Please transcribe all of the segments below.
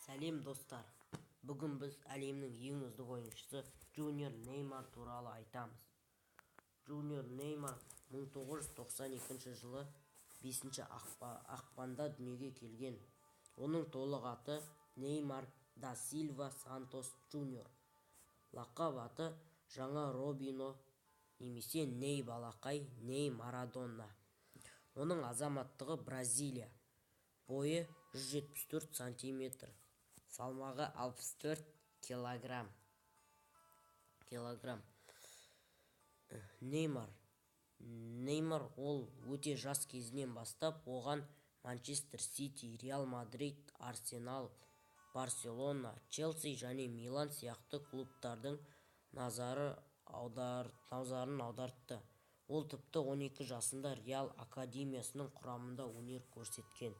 Сәлем достар, бүгін біз әлемнің ең үздік ойыншысы Junior Неймар туралы айтамыз. Junior Неймар 1992 жылы 5 ақпанда дүниеге келген. Оның толық аты Неймар да Силва Сантос Junior. Лақап аты жаңа Робино немесе Ней балақай, Ней Марадона. Оның азаматтығы Бразилия. Бойы 174 сантиметр. Салмағы 64 килограмм. Неймар ол өте жас кезінен бастап оған Манчестер Сити, Реал Мадрид, Арсенал, Барселона, Челси және Милан сияқты клубтардың назарын аудартты. Ол тіпті 12 жасында Реал академиясының құрамында өнер көрсеткен.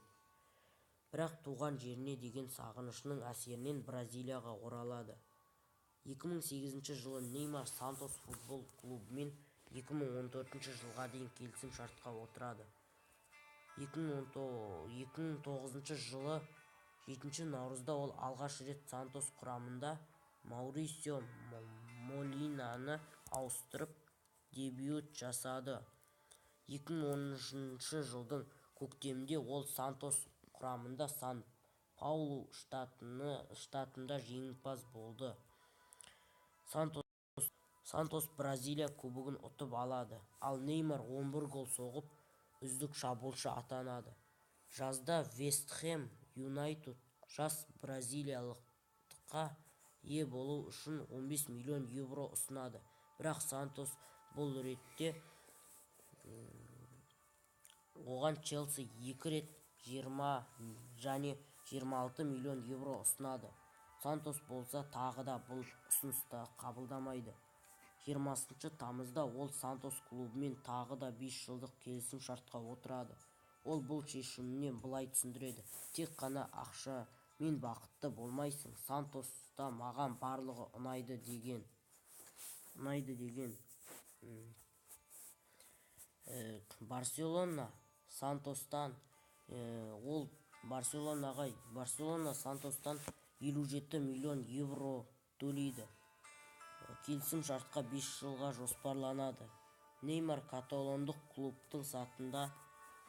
Бірақ туған жеріне деген сағынышының әсерінен Бразилияға оралады. 2008 жылы Неймар Сантос футбол клубымен 2014 жылға дейін келісім шартқа отырады. 2009 жылы 7 наурызда ол алғаш рет Сантос құрамында Маурисио Молинаны ауыстырып дебют жасады. 2010 жылдың көктемінде ол Сантос құрамында Сан-Паулу штатында жеңімпаз болды. Сантос Бразилия кубогын ұтып алады, ал Неймар 11 гол соғып, үздік шабуылшы атанады. Жазда Вест Хэм Юнайтед жас бразилиялыққа ие болу үшін 15 миллион евро ұсынады. Бірақ Сантос бұл ретте оған Челси 2 рет 20 және 26 миллион евро ұсынады. Сантос болса тағы да бұл ұсынысты қабылдамайды. 20 тамызда ол Сантос клубымен тағы да 5 жылдық келісім шартқа отырады. Ол бұл шешіміне былай түсіндіреді: тек қана ақша мен бақытты болмайсың, Сантоста маған барлығы ұнайды деген. Барселона Сантостан 57 миллион евро төлейді. Келісім шартқа 5 жылға жоспарланады. Неймар каталондық клубтың сатында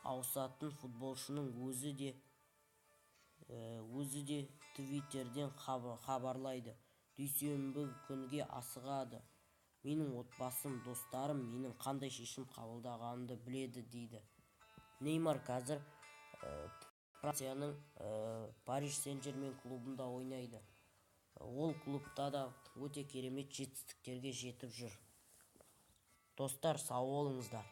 ауысатын футболшының өзі де Твиттерден хабарлайды. Дүйсенбі күнге асығады. Менің отбасым, достарым менің қандай шешім қабылдағанымды біледі дейді. Неймар қазір Францияның Париж Сен-Жермен клубында ойнайды. Ол клубта да өте керемет жетістіктерге жетіп жүр. Достар, сау болыңыздар.